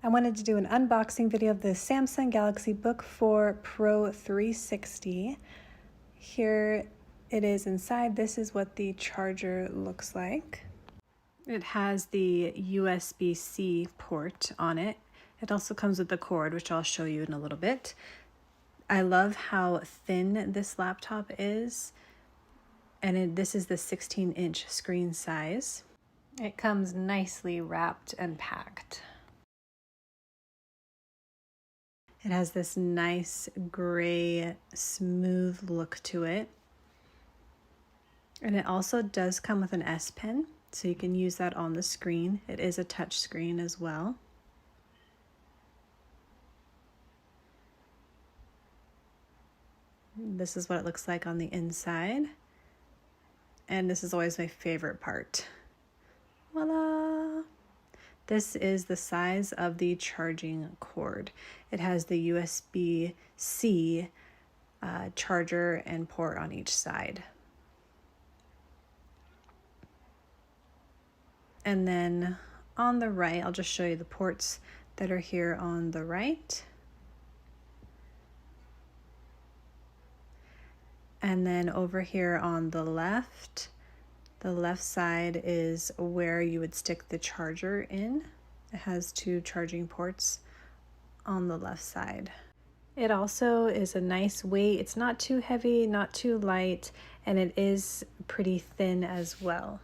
I wanted to do an unboxing video of the Samsung Galaxy Book 4 Pro 360. Here it is inside. This is what the charger looks like. It has the USB-C port on it. It also comes with the cord, which I'll show you in a little bit. I love how thin this laptop is, and this is the 16-inch screen size. It comes nicely wrapped and packed. It has this nice gray, smooth look to it. And it also does come with an S Pen, so you can use that on the screen. It is a touch screen as well. This is what it looks like on the inside. And this is always my favorite part. Voila! This is the size of the charging cord. It has the USB-C charger and port on each side. And then on the right, I'll just show you the ports that are here on the right. And then over here on the left side is where you would stick the charger in. It has two charging ports on the left side. It also is a nice weight. It's not too heavy, not too light, and it is pretty thin as well.